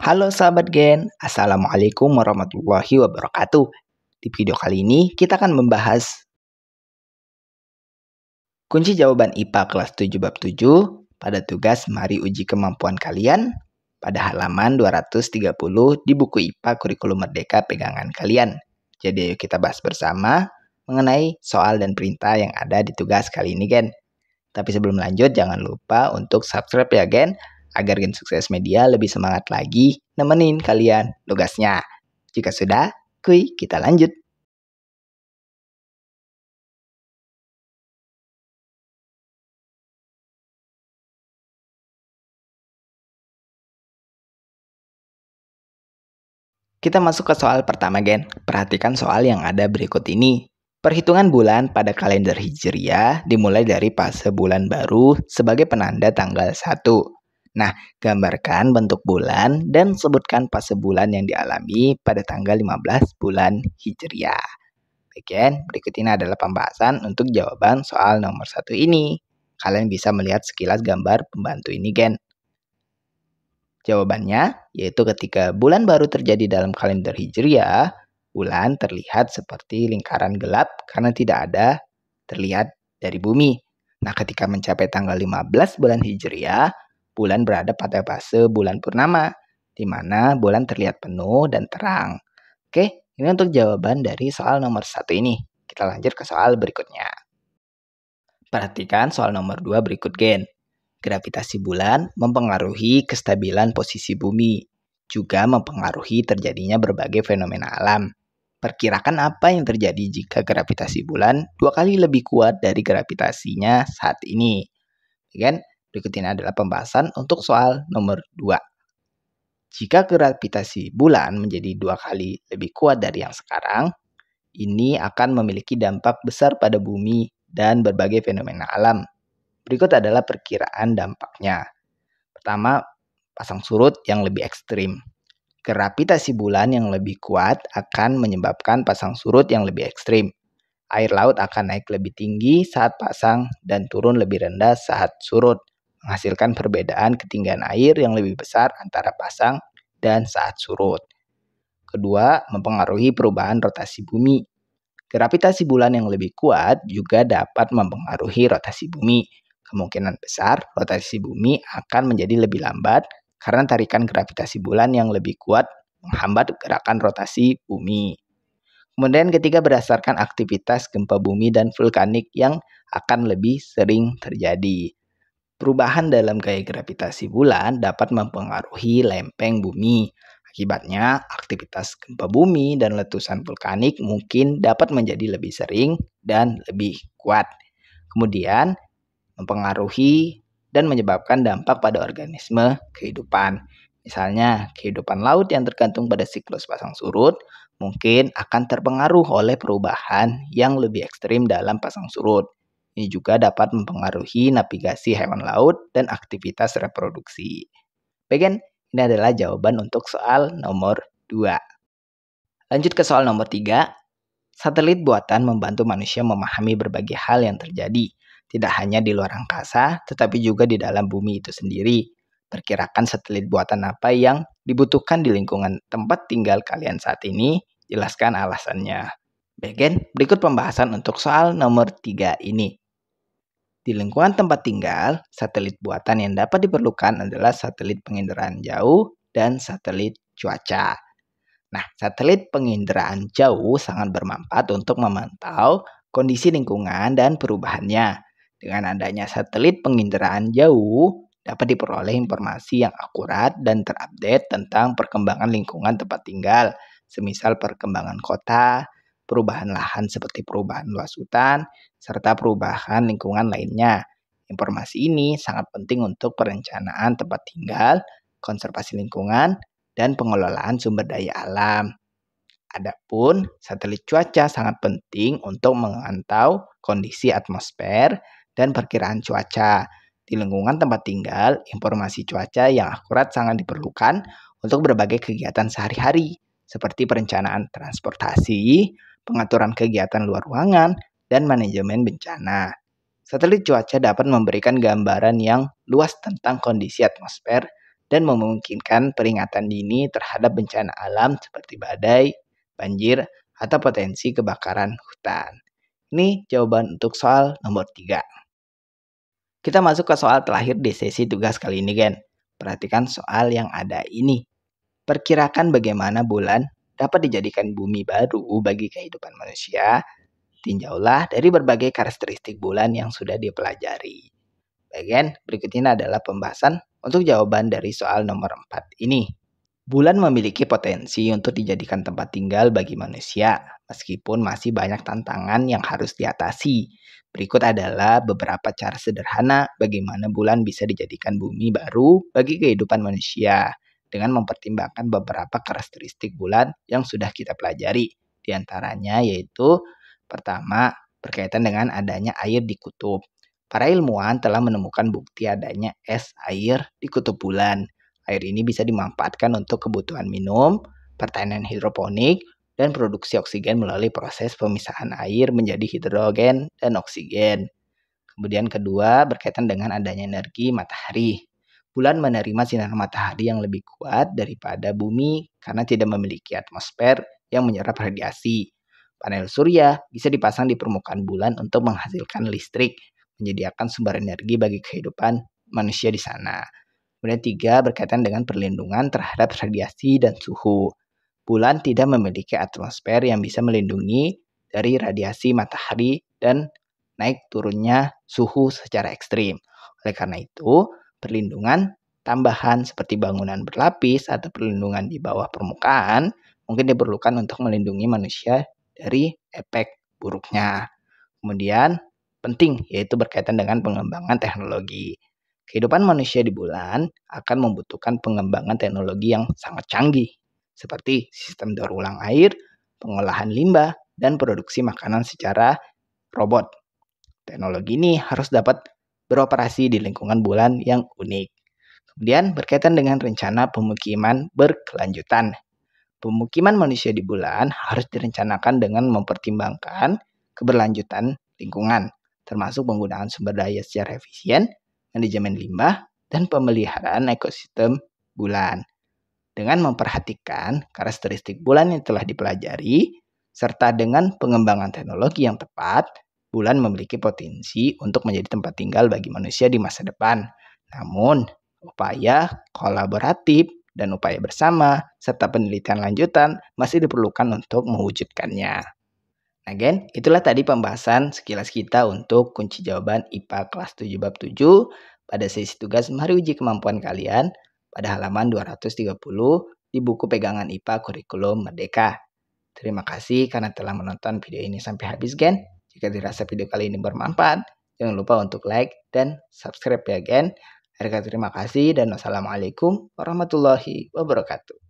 Halo sahabat Gen, Assalamualaikum warahmatullahi wabarakatuh. Di video kali ini kita akan membahas kunci jawaban IPA kelas 7 bab 7 pada tugas Mari Uji Kemampuan Kalian pada halaman 230 di buku IPA Kurikulum Merdeka pegangan kalian. Jadi ayo kita bahas bersama mengenai soal dan perintah yang ada di tugas kali ini Gen. Tapi sebelum lanjut jangan lupa untuk subscribe ya Gen, agar Gen Sukses Media lebih semangat lagi nemenin kalian tugasnya. Jika sudah, kita lanjut. Kita masuk ke soal pertama Gen. Perhatikan soal yang ada berikut ini. Perhitungan bulan pada kalender Hijriah dimulai dari fase bulan baru sebagai penanda tanggal 1. Nah, gambarkan bentuk bulan dan sebutkan fase bulan yang dialami pada tanggal 15 bulan Hijriah. Bagian berikut ini adalah pembahasan untuk jawaban soal nomor 1 ini. Kalian bisa melihat sekilas gambar pembantu ini Gen. Jawabannya yaitu ketika bulan baru terjadi dalam kalender Hijriah, bulan terlihat seperti lingkaran gelap karena tidak ada terlihat dari bumi. Nah, ketika mencapai tanggal 15 bulan Hijriah, bulan berada pada fase bulan purnama, di mana bulan terlihat penuh dan terang. Oke, ini untuk jawaban dari soal nomor 1 ini. Kita lanjut ke soal berikutnya. Perhatikan soal nomor 2 berikut Gen. Gravitasi bulan mempengaruhi kestabilan posisi bumi, juga mempengaruhi terjadinya berbagai fenomena alam. Perkirakan apa yang terjadi jika gravitasi bulan 2 kali lebih kuat dari gravitasinya saat ini. Kan? Berikut ini adalah pembahasan untuk soal nomor 2. Jika gravitasi bulan menjadi 2 kali lebih kuat dari yang sekarang, ini akan memiliki dampak besar pada bumi dan berbagai fenomena alam. Berikut adalah perkiraan dampaknya. Pertama, pasang surut yang lebih ekstrim. Gravitasi bulan yang lebih kuat akan menyebabkan pasang surut yang lebih ekstrim. Air laut akan naik lebih tinggi saat pasang dan turun lebih rendah saat surut, menghasilkan perbedaan ketinggian air yang lebih besar antara pasang dan saat surut. Kedua, mempengaruhi perubahan rotasi bumi. Gravitasi bulan yang lebih kuat juga dapat mempengaruhi rotasi bumi. Kemungkinan besar rotasi bumi akan menjadi lebih lambat karena tarikan gravitasi bulan yang lebih kuat menghambat gerakan rotasi bumi. Kemudian ketiga, berdasarkan aktivitas gempa bumi dan vulkanik yang akan lebih sering terjadi. Perubahan dalam gaya gravitasi bulan dapat mempengaruhi lempeng bumi. Akibatnya, aktivitas gempa bumi dan letusan vulkanik mungkin dapat menjadi lebih sering dan lebih kuat. Kemudian, mempengaruhi dan menyebabkan dampak pada organisme kehidupan. Misalnya, kehidupan laut yang tergantung pada siklus pasang surut mungkin akan terpengaruh oleh perubahan yang lebih ekstrim dalam pasang surut. Ini juga dapat mempengaruhi navigasi hewan laut dan aktivitas reproduksi. Bagian ini adalah jawaban untuk soal nomor 2. Lanjut ke soal nomor 3. Satelit buatan membantu manusia memahami berbagai hal yang terjadi, tidak hanya di luar angkasa, tetapi juga di dalam bumi itu sendiri. Perkirakan satelit buatan apa yang dibutuhkan di lingkungan tempat tinggal kalian saat ini? Jelaskan alasannya. Bagian berikut pembahasan untuk soal nomor 3 ini. Di lingkungan tempat tinggal, satelit buatan yang dapat diperlukan adalah satelit penginderaan jauh dan satelit cuaca. Nah, satelit penginderaan jauh sangat bermanfaat untuk memantau kondisi lingkungan dan perubahannya. Dengan adanya satelit penginderaan jauh, dapat diperoleh informasi yang akurat dan terupdate tentang perkembangan lingkungan tempat tinggal, semisal perkembangan kota, perubahan lahan seperti perubahan luas hutan, serta perubahan lingkungan lainnya. Informasi ini sangat penting untuk perencanaan tempat tinggal, konservasi lingkungan, dan pengelolaan sumber daya alam. Adapun satelit cuaca sangat penting untuk memantau kondisi atmosfer dan perkiraan cuaca. Di lingkungan tempat tinggal, informasi cuaca yang akurat sangat diperlukan untuk berbagai kegiatan sehari-hari, seperti perencanaan transportasi, pengaturan kegiatan luar ruangan, dan manajemen bencana. Satelit cuaca dapat memberikan gambaran yang luas tentang kondisi atmosfer dan memungkinkan peringatan dini terhadap bencana alam seperti badai, banjir, atau potensi kebakaran hutan. Ini jawaban untuk soal nomor 3. Kita masuk ke soal terakhir di sesi tugas kali ini, Gen. Perhatikan soal yang ada ini. Perkirakan bagaimana bulan dapat dijadikan bumi baru bagi kehidupan manusia. Tinjaulah dari berbagai karakteristik bulan yang sudah dipelajari. Bagian berikut ini adalah pembahasan untuk jawaban dari soal nomor 4 ini. Bulan memiliki potensi untuk dijadikan tempat tinggal bagi manusia, meskipun masih banyak tantangan yang harus diatasi. Berikut adalah beberapa cara sederhana bagaimana bulan bisa dijadikan bumi baru bagi kehidupan manusia, dengan mempertimbangkan beberapa karakteristik bulan yang sudah kita pelajari. Di antaranya yaitu, pertama, berkaitan dengan adanya air di kutub. Para ilmuwan telah menemukan bukti adanya es air di kutub bulan. Air ini bisa dimanfaatkan untuk kebutuhan minum, pertanian hidroponik, dan produksi oksigen melalui proses pemisahan air menjadi hidrogen dan oksigen. Kemudian kedua, berkaitan dengan adanya energi matahari. Bulan menerima sinar matahari yang lebih kuat daripada bumi karena tidak memiliki atmosfer yang menyerap radiasi. Panel surya bisa dipasang di permukaan bulan untuk menghasilkan listrik, menyediakan sumber energi bagi kehidupan manusia di sana. Kemudian 3, berkaitan dengan perlindungan terhadap radiasi dan suhu. Bulan tidak memiliki atmosfer yang bisa melindungi dari radiasi matahari dan naik turunnya suhu secara ekstrim. Oleh karena itu, perlindungan tambahan seperti bangunan berlapis atau perlindungan di bawah permukaan mungkin diperlukan untuk melindungi manusia dari efek buruknya. Kemudian penting yaitu berkaitan dengan pengembangan teknologi. Kehidupan manusia di bulan akan membutuhkan pengembangan teknologi yang sangat canggih, seperti sistem daur ulang air, pengolahan limbah, dan produksi makanan secara robot. Teknologi ini harus dapat beroperasi di lingkungan bulan yang unik. Kemudian berkaitan dengan rencana pemukiman berkelanjutan. Pemukiman manusia di bulan harus direncanakan dengan mempertimbangkan keberlanjutan lingkungan, termasuk penggunaan sumber daya secara efisien, manajemen limbah, dan pemeliharaan ekosistem bulan. Dengan memperhatikan karakteristik bulan yang telah dipelajari, serta dengan pengembangan teknologi yang tepat, bulan memiliki potensi untuk menjadi tempat tinggal bagi manusia di masa depan. Namun, upaya kolaboratif dan upaya bersama, serta penelitian lanjutan masih diperlukan untuk mewujudkannya. Nah, Gen, itulah tadi pembahasan sekilas kita untuk kunci jawaban IPA kelas 7 bab 7 pada sesi tugas Mari Uji Kemampuan Kalian pada halaman 230 di buku pegangan IPA Kurikulum Merdeka. Terima kasih karena telah menonton video ini sampai habis, Gen. Jika dirasa video kali ini bermanfaat, jangan lupa untuk like dan subscribe ya, Gen. Terima kasih dan wassalamualaikum warahmatullahi wabarakatuh.